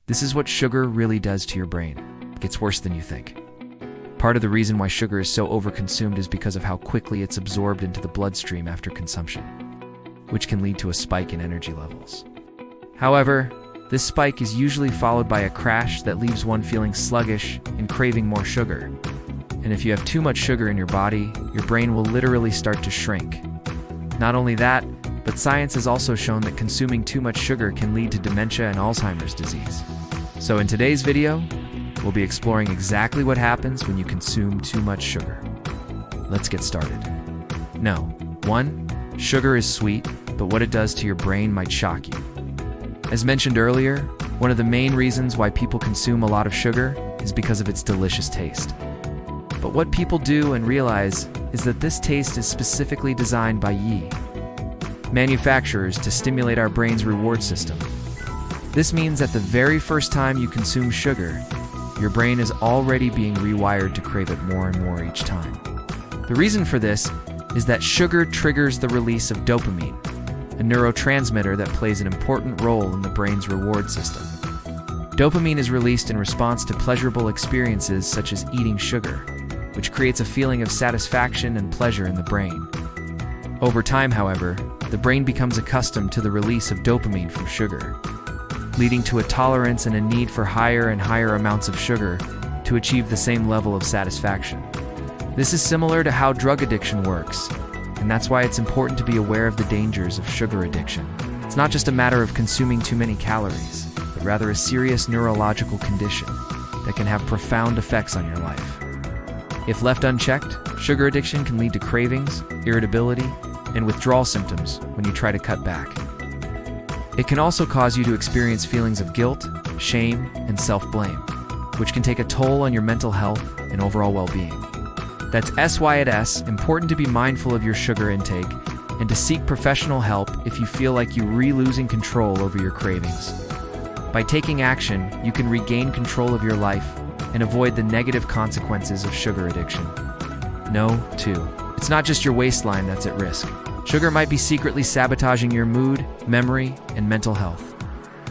This is what sugar really does to your brain. It gets worse than you think. Part of the reason why sugar is so overconsumed is because of how quickly it's absorbed into the bloodstream after consumption, which can lead to a spike in energy levels. However, this spike is usually followed by a crash that leaves one feeling sluggish and craving more sugar. And if you have too much sugar in your body, your brain will literally start to shrink. Not only that, but science has also shown that consuming too much sugar can lead to dementia and Alzheimer's disease. So in today's video, we'll be exploring exactly what happens when you consume too much sugar. Let's get started. No. 1. Sugar is sweet, but what it does to your brain might shock you. As mentioned earlier, one of the main reasons why people consume a lot of sugar is because of its delicious taste. But what people do and realize is that this taste is specifically designed by manufacturers to stimulate our brain's reward system. This means that the very first time you consume sugar, your brain is already being rewired to crave it more and more each time. The reason for this is that sugar triggers the release of dopamine, a neurotransmitter that plays an important role in the brain's reward system. Dopamine is released in response to pleasurable experiences such as eating sugar, which creates a feeling of satisfaction and pleasure in the brain. Over time, however, the brain becomes accustomed to the release of dopamine from sugar, leading to a tolerance and a need for higher and higher amounts of sugar to achieve the same level of satisfaction. This is similar to how drug addiction works, and that's why it's important to be aware of the dangers of sugar addiction. It's not just a matter of consuming too many calories, but rather a serious neurological condition that can have profound effects on your life. If left unchecked, sugar addiction can lead to cravings, irritability, and withdrawal symptoms when you try to cut back. It can also cause you to experience feelings of guilt, shame, and self-blame, which can take a toll on your mental health and overall well-being. That's why it's important to be mindful of your sugar intake and to seek professional help if you feel like you're losing control over your cravings. By taking action, you can regain control of your life and avoid the negative consequences of sugar addiction. No. 2. It's not just your waistline that's at risk. Sugar might be secretly sabotaging your mood, memory, and mental health.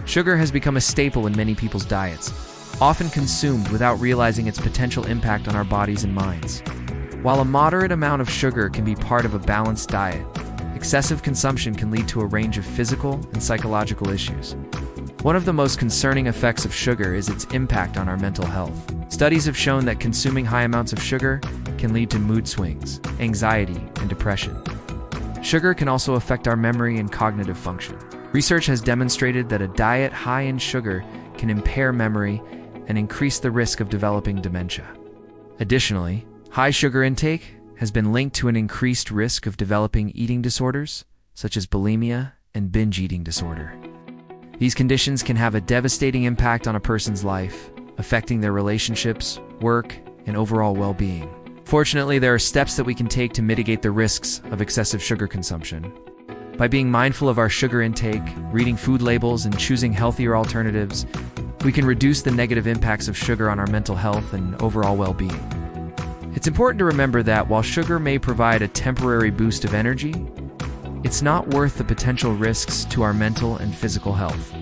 Sugar has become a staple in many people's diets, often consumed without realizing its potential impact on our bodies and minds. While a moderate amount of sugar can be part of a balanced diet, excessive consumption can lead to a range of physical and psychological issues. One of the most concerning effects of sugar is its impact on our mental health. Studies have shown that consuming high amounts of sugar can lead to mood swings, anxiety, and depression. Sugar can also affect our memory and cognitive function. Research has demonstrated that a diet high in sugar can impair memory and increase the risk of developing dementia. Additionally, high sugar intake has been linked to an increased risk of developing eating disorders, such as bulimia and binge eating disorder. These conditions can have a devastating impact on a person's life, affecting their relationships, work, and overall well-being. Fortunately, there are steps that we can take to mitigate the risks of excessive sugar consumption. By being mindful of our sugar intake, reading food labels, and choosing healthier alternatives, we can reduce the negative impacts of sugar on our mental health and overall well-being. It's important to remember that while sugar may provide a temporary boost of energy, it's not worth the potential risks to our mental and physical health.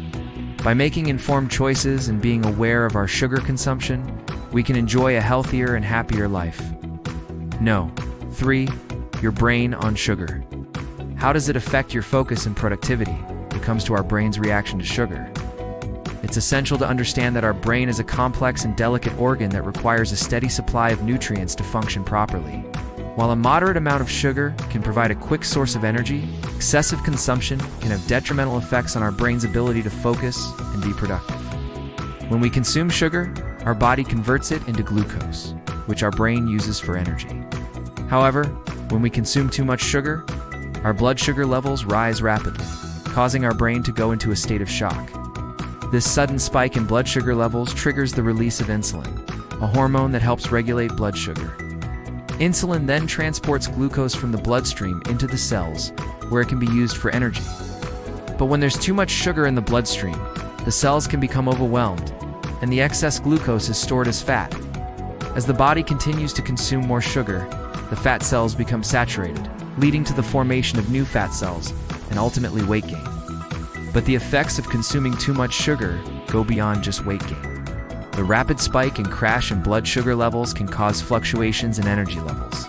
By making informed choices and being aware of our sugar consumption, we can enjoy a healthier and happier life. No. 3. Your brain on sugar. How does it affect your focus and productivity when it comes to our brain's reaction to sugar? It's essential to understand that our brain is a complex and delicate organ that requires a steady supply of nutrients to function properly. While a moderate amount of sugar can provide a quick source of energy, excessive consumption can have detrimental effects on our brain's ability to focus and be productive. When we consume sugar, our body converts it into glucose, which our brain uses for energy. However, when we consume too much sugar, our blood sugar levels rise rapidly, causing our brain to go into a state of shock. This sudden spike in blood sugar levels triggers the release of insulin, a hormone that helps regulate blood sugar. Insulin then transports glucose from the bloodstream into the cells, where it can be used for energy. But when there's too much sugar in the bloodstream, the cells can become overwhelmed, and the excess glucose is stored as fat. As the body continues to consume more sugar, the fat cells become saturated, leading to the formation of new fat cells and ultimately weight gain. But the effects of consuming too much sugar go beyond just weight gain. The rapid spike and crash in blood sugar levels can cause fluctuations in energy levels,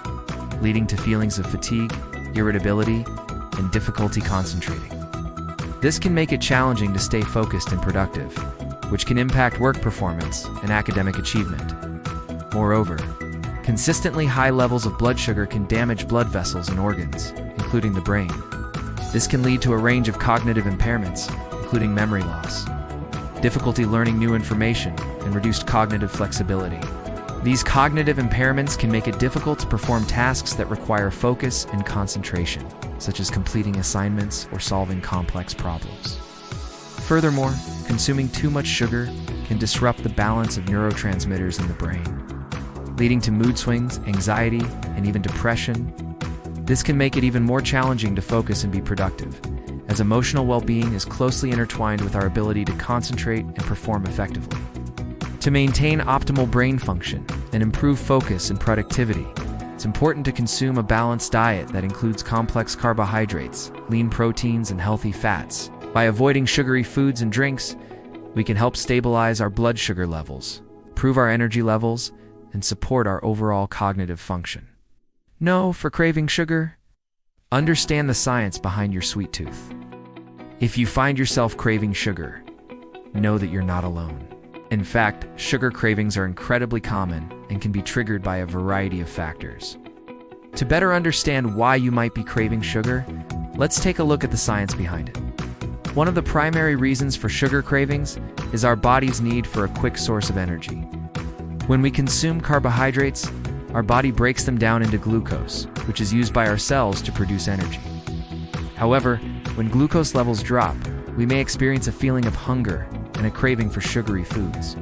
leading to feelings of fatigue, irritability, and difficulty concentrating. This can make it challenging to stay focused and productive, which can impact work performance and academic achievement. Moreover, consistently high levels of blood sugar can damage blood vessels and organs, including the brain. This can lead to a range of cognitive impairments, including memory loss, difficulty learning new information, and reduced cognitive flexibility. These cognitive impairments can make it difficult to perform tasks that require focus and concentration, such as completing assignments or solving complex problems. Furthermore, consuming too much sugar can disrupt the balance of neurotransmitters in the brain, leading to mood swings, anxiety, and even depression. This can make it even more challenging to focus and be productive, as emotional well-being is closely intertwined with our ability to concentrate and perform effectively. To maintain optimal brain function and improve focus and productivity, it's important to consume a balanced diet that includes complex carbohydrates, lean proteins, and healthy fats. By avoiding sugary foods and drinks, we can help stabilize our blood sugar levels, improve our energy levels, and support our overall cognitive function. No for craving sugar? Understand the science behind your sweet tooth. If you find yourself craving sugar, know that you're not alone. In fact, sugar cravings are incredibly common and can be triggered by a variety of factors. To better understand why you might be craving sugar, let's take a look at the science behind it. One of the primary reasons for sugar cravings is our body's need for a quick source of energy. When we consume carbohydrates, our body breaks them down into glucose, which is used by our cells to produce energy. However, when glucose levels drop, we may experience a feeling of hunger and a craving for sugary foods.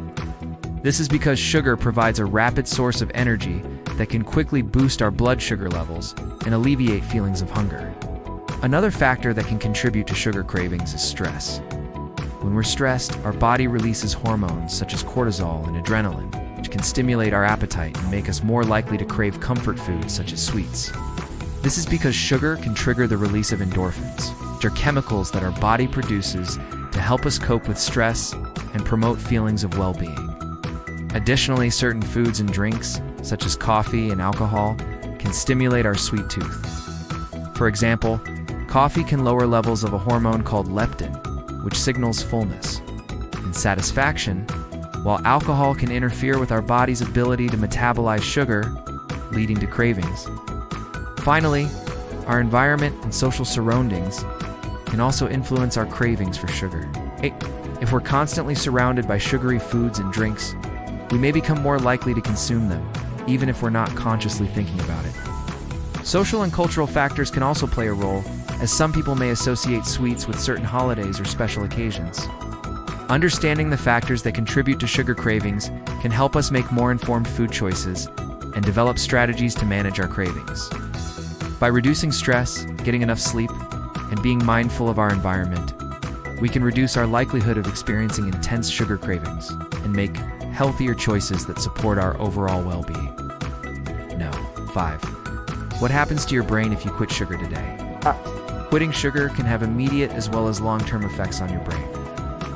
This is because sugar provides a rapid source of energy that can quickly boost our blood sugar levels and alleviate feelings of hunger. Another factor that can contribute to sugar cravings is stress. When we're stressed, our body releases hormones such as cortisol and adrenaline, which can stimulate our appetite and make us more likely to crave comfort foods such as sweets. This is because sugar can trigger the release of endorphins, which are chemicals that our body produces to help us cope with stress and promote feelings of well-being. Additionally, certain foods and drinks, such as coffee and alcohol, can stimulate our sweet tooth. For example, coffee can lower levels of a hormone called leptin, which signals fullness and satisfaction, while alcohol can interfere with our body's ability to metabolize sugar, leading to cravings. Finally, our environment and social surroundings can also influence our cravings for sugar. If we're constantly surrounded by sugary foods and drinks, we may become more likely to consume them, even if we're not consciously thinking about it. Social and cultural factors can also play a role, as some people may associate sweets with certain holidays or special occasions. Understanding the factors that contribute to sugar cravings can help us make more informed food choices and develop strategies to manage our cravings. By reducing stress, getting enough sleep, and being mindful of our environment, we can reduce our likelihood of experiencing intense sugar cravings and make healthier choices that support our overall well-being. No. 5. What happens to your brain if you quit sugar today? Quitting sugar can have immediate as well as long-term effects on your brain.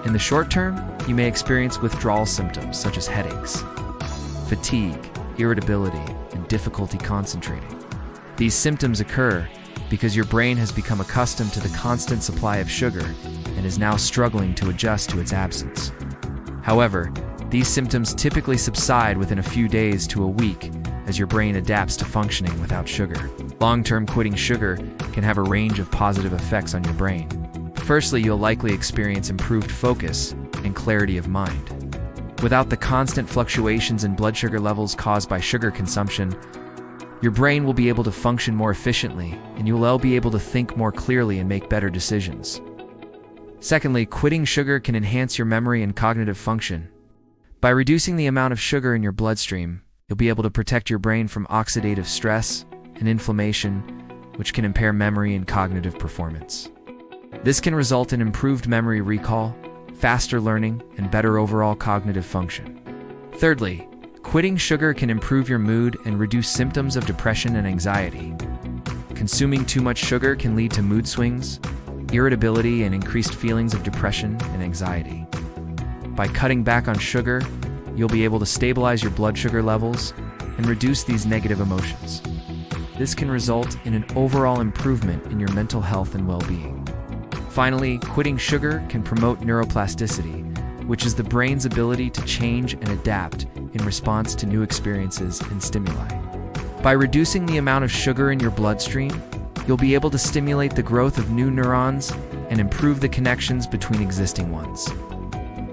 In the short term, you may experience withdrawal symptoms such as headaches, fatigue, irritability, and difficulty concentrating. These symptoms occur because your brain has become accustomed to the constant supply of sugar and is now struggling to adjust to its absence. However, these symptoms typically subside within a few days to a week as your brain adapts to functioning without sugar. Long-term quitting sugar can have a range of positive effects on your brain. Firstly, you'll likely experience improved focus and clarity of mind. Without the constant fluctuations in blood sugar levels caused by sugar consumption, your brain will be able to function more efficiently, and you will be able to think more clearly and make better decisions. Secondly, quitting sugar can enhance your memory and cognitive function. By reducing the amount of sugar in your bloodstream, you'll be able to protect your brain from oxidative stress and inflammation, which can impair memory and cognitive performance. This can result in improved memory recall, faster learning, and better overall cognitive function. Thirdly, quitting sugar can improve your mood and reduce symptoms of depression and anxiety. Consuming too much sugar can lead to mood swings, irritability, and increased feelings of depression and anxiety. By cutting back on sugar, you'll be able to stabilize your blood sugar levels and reduce these negative emotions. This can result in an overall improvement in your mental health and well-being. Finally, quitting sugar can promote neuroplasticity, which is the brain's ability to change and adapt in response to new experiences and stimuli. By reducing the amount of sugar in your bloodstream, you'll be able to stimulate the growth of new neurons and improve the connections between existing ones.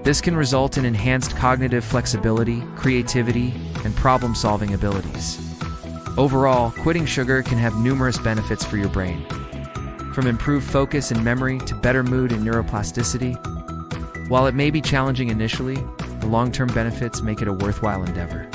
This can result in enhanced cognitive flexibility, creativity, and problem-solving abilities. Overall, quitting sugar can have numerous benefits for your brain, from improved focus and memory to better mood and neuroplasticity. While it may be challenging initially, the long-term benefits make it a worthwhile endeavor.